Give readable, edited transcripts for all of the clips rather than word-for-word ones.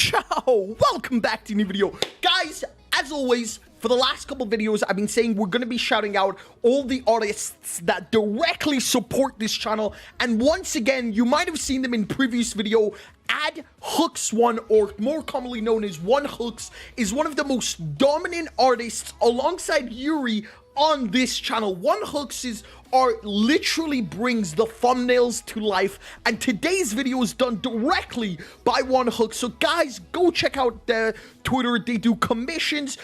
Ciao! Welcome back to a new video. Guys, as always, for the last couple videos, I've been saying we're going to be shouting out all the artists that directly support this channel. And once again, you might have seen them in previous video. Hooks1, or more commonly known as One Hooks, is one of the most dominant artists alongside Yuri on this channel. One Hooks is literally brings the thumbnails to life, and today's video is done directly by One Hooks. So guys, go check out their Twitter. They do commissions.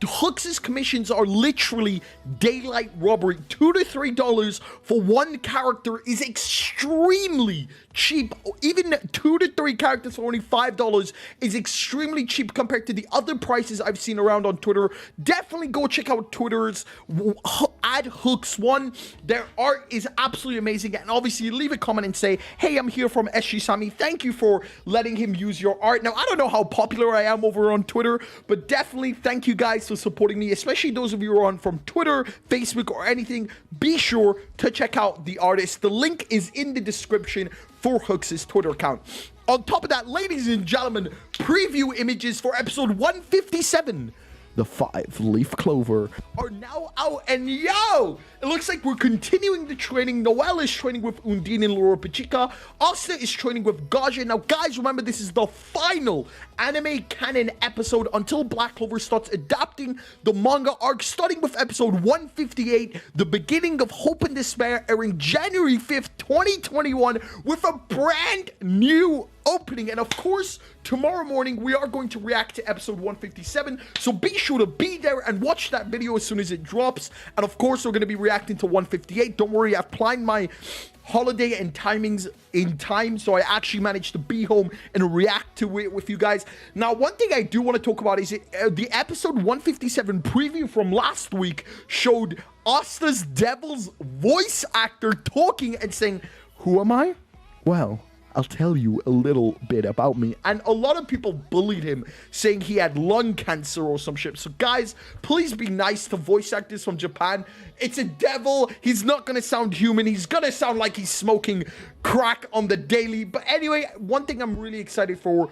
Hooks' commissions are literally daylight robbery. $2 to $3 for one character is extremely cheap. Even 2 to 3 characters for only $5 is extremely cheap compared to the other prices I've seen around on Twitter. Definitely go check out Twitter's @Hooks1. Their art is absolutely amazing, and obviously leave a comment and say, hey, I'm here from SGSAMI. Thank you for letting him use your art. Now, I don't know how popular I am over on Twitter, but definitely thank you guys for supporting me, especially those of you who are on from Twitter, Facebook, or anything. Be sure to check out the artist. The link is in the description for Hooks' Twitter account. On top of that, ladies and gentlemen, preview images for episode 157, the 5-leaf clover, are now out, and yo, it looks like we're continuing the training. Noelle is training with Undine and Laura Pachica. Asta is training with Gaja. Now, guys, remember, this is the final anime canon episode until Black Clover starts adapting the manga arc, starting with episode 158, The Beginning of Hope and Despair, airing January 5th, 2021, with a brand new opening. And of course, tomorrow morning we are going to react to episode 157, so be sure to be there and watch that video as soon as it drops. And of course, we're going to be reacting to 158. Don't worry, I've planned my holiday and timings in time, so I actually managed to be home and react to it with you guys. Now, one thing I do want to talk about is the episode 157 preview from last week showed Asta's Devil's voice actor talking and saying, "Who am I? Well, I'll tell you a little bit about me." And a lot of people bullied him, saying he had lung cancer or some shit. So guys, please be nice to voice actors from Japan. It's a devil. He's not going to sound human. He's going to sound like he's smoking crack on the daily. But anyway, one thing I'm really excited for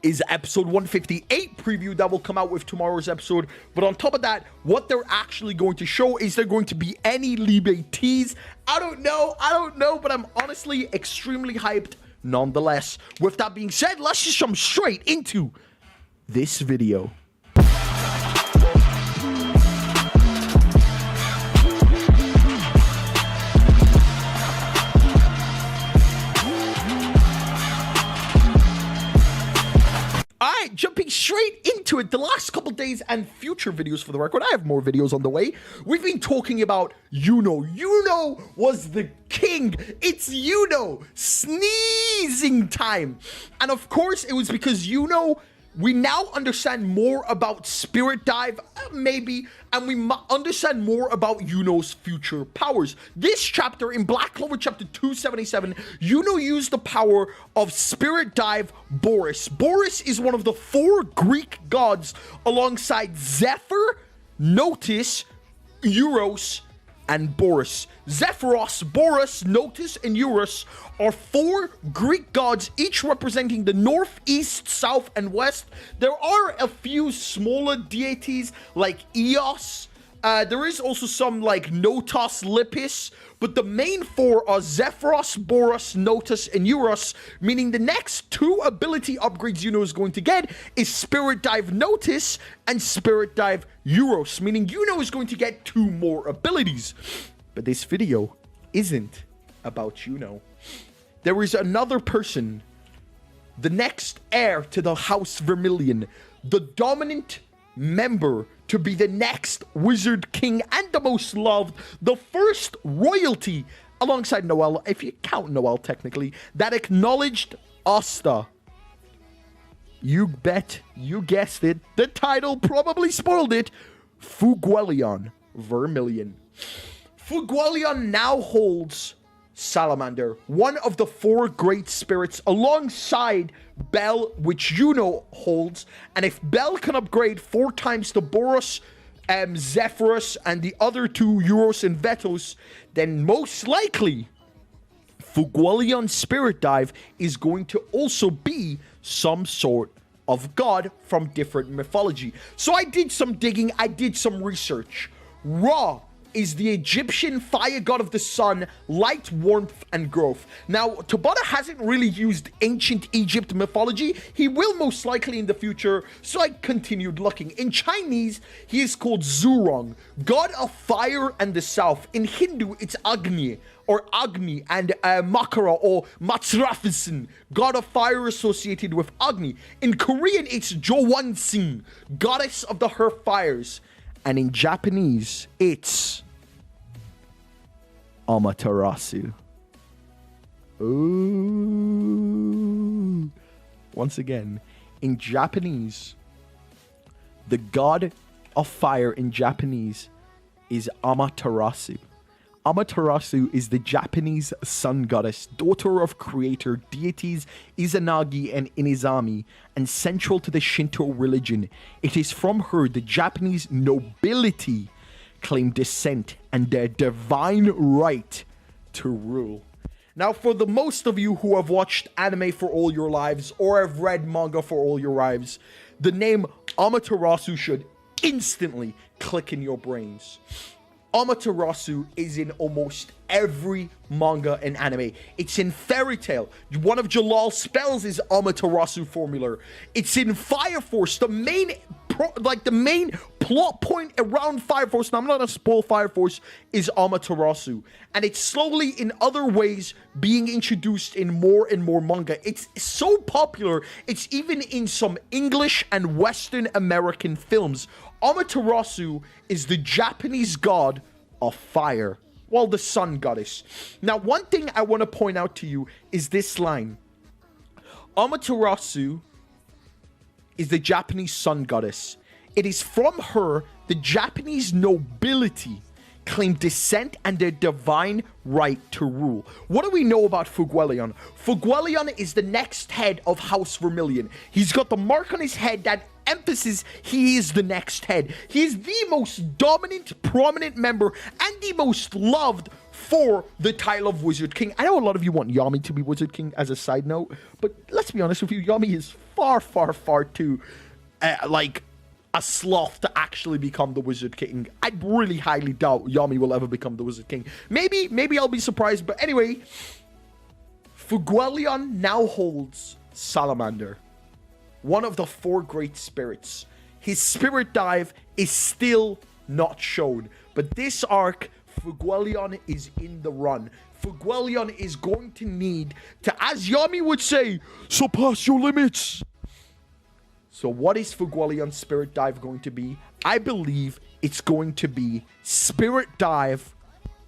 is episode 158 preview that will come out with tomorrow's episode. But on top of that, what they're actually going to show, is there going to be any Libe teas? I don't know, but I'm honestly extremely hyped nonetheless. With that being said, let's just jump straight into this video. Alright, jumping straight into it. The last couple days and future videos, for the record, I have more videos on the way. We've been talking about Yuno. Yuno was the king. It's Yuno. Sneezing time. And of course, it was because Yuno, we now understand more about Spirit Dive, maybe, and we understand more about Yuno's future powers. This chapter, in Black Clover chapter 277, Yuno used the power of Spirit Dive Boris. Boris is one of the 4 Greek gods alongside Zephyr, Notice, Euros, and Boris. Zephyros, Boris, Notice, and Eurus are 4 Greek gods, each representing the north, east, south, and west. There are a few smaller deities like Eos. There is also some like Notos, Lipis, but the main 4 are Zephyros, Boris, Notus, and Eurus, meaning the next 2 ability upgrades Yuno is going to get is Spirit Dive Notice and Spirit Dive Euros, meaning Yuno is going to get 2 more abilities. But this video isn't about Yuno. There is another person, the next heir to the House Vermillion, the dominant member to be the next Wizard King and the most loved, the first royalty alongside Noelle, if you count Noelle technically, that acknowledged Asta. You bet you guessed it. The title probably spoiled it. Fuegoleon Vermillion. Fuegoleon now holds Salamander, one of the 4 great spirits, alongside Bell, which Yuno holds. And if Bell can upgrade 4 times to Boros, Zephyrus, and the other 2, Euros and Vetos, then most likely Fuegoleon Spirit Dive is going to also be some sort of God from different mythology. So I did some digging, I did some research. Ra is the Egyptian fire god of the sun, light, warmth, and growth. Now, Tabata hasn't really used ancient Egypt mythology. He will most likely in the future, so I continued looking. In Chinese, he is called Zhurong, god of fire and the south. In Hindu, it's Agni, or Agni, and Makara, or Matsurafisin, god of fire associated with Agni. In Korean, it's Jowansing, goddess of the hearth fires. And in Japanese, it's Amaterasu. Ooh. Once again, in Japanese, the god of fire in Japanese is Amaterasu. Amaterasu is the Japanese sun goddess, daughter of creator deities Izanagi and Inizami, and central to the Shinto religion. It is from her the Japanese nobility claim descent and their divine right to rule. Now, for the most of you who have watched anime for all your lives or have read manga for all your lives, the name Amaterasu should instantly click in your brains. Amaterasu is in almost every manga and anime. It's in Fairy Tail. One of Jalal's spells is Amaterasu formula. It's in Fire Force. The main plot point around Fire Force, now I'm not gonna spoil Fire Force, is Amaterasu. And it's slowly in other ways being introduced in more and more manga. It's so popular, it's even in some English and Western American films. Amaterasu is the Japanese god of fire, well, the sun goddess. Now, one thing I want to point out to you is this line. Amaterasu is the Japanese sun goddess. It is from her the Japanese nobility claim descent and their divine right to rule. What do we know about Fuegoleon? Fuegoleon is the next head of House Vermillion. He's got the mark on his head that emphasis he is the next head. He is the most dominant, prominent member and the most loved for the title of Wizard King. I know a lot of you want Yami to be Wizard King as a side note, but let's be honest with you, Yami is far, far, far too like a sloth to actually become the Wizard King. I really highly doubt Yami will ever become the Wizard King. Maybe I'll be surprised, but anyway, Fuegoleon now holds Salamander, one of the four great spirits. His spirit dive is still not shown, but this arc, Fuegoleon is in the run. Fuegoleon is going to need to, as Yami would say, surpass your limits. So what is Fuegoleon's spirit dive going to be? I believe it's going to be Spirit Dive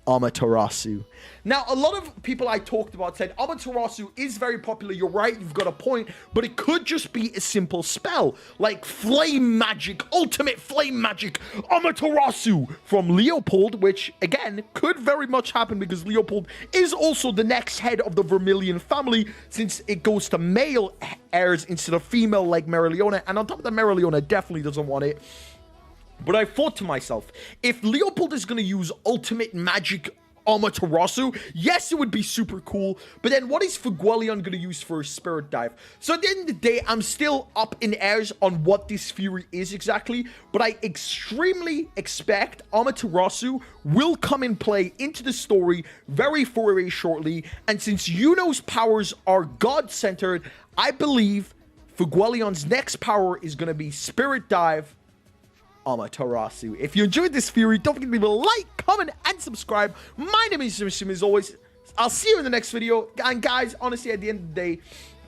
Amaterasu. Now, a lot of people I talked about said Amaterasu is very popular. You're right, you've got a point, but it could just be a simple spell like Flame Magic, Ultimate Flame Magic, Amaterasu from Leopold, which again could very much happen because Leopold is also the next head of the Vermillion family since it goes to male heirs instead of female like Vermillion, and on top of that, Vermillion definitely doesn't want it. But I thought to myself, if Leopold is going to use Ultimate Magic Amaterasu, yes, it would be super cool, but then what is Fuegoleon going to use for a Spirit Dive? So at the end of the day, I'm still up in airs on what this Fury is exactly, but I extremely expect Amaterasu will come in play into the story very shortly, and since Yuno's powers are God-centered, I believe Fuegoleon's next power is going to be Spirit Dive Amaterasu. If you enjoyed this Fury, don't forget to leave a like, comment, and subscribe. My name is SGSAMI as always. I'll see you in the next video. And guys, honestly, at the end of the day,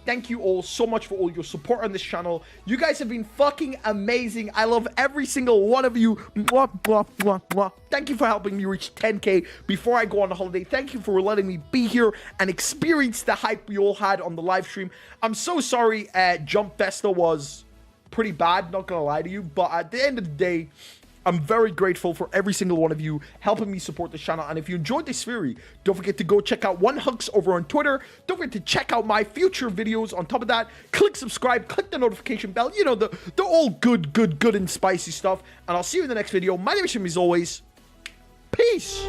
thank you all so much for all your support on this channel. You guys have been fucking amazing. I love every single one of you. Mwah, mwah, mwah, mwah. Thank you for helping me reach 10K before I go on the holiday. Thank you for letting me be here and experience the hype we all had on the live stream. I'm so sorry Jump Festa was pretty bad, not gonna lie to you, but at the end of the day, I'm very grateful for every single one of you helping me support this channel. And if you enjoyed this Fury, don't forget to go check out OneHugs over on Twitter. Don't forget to check out my future videos. On top of that, click subscribe, click the notification bell. You know, the all good and spicy stuff. And I'll see you in the next video. My name is SGSAMI as always. Peace.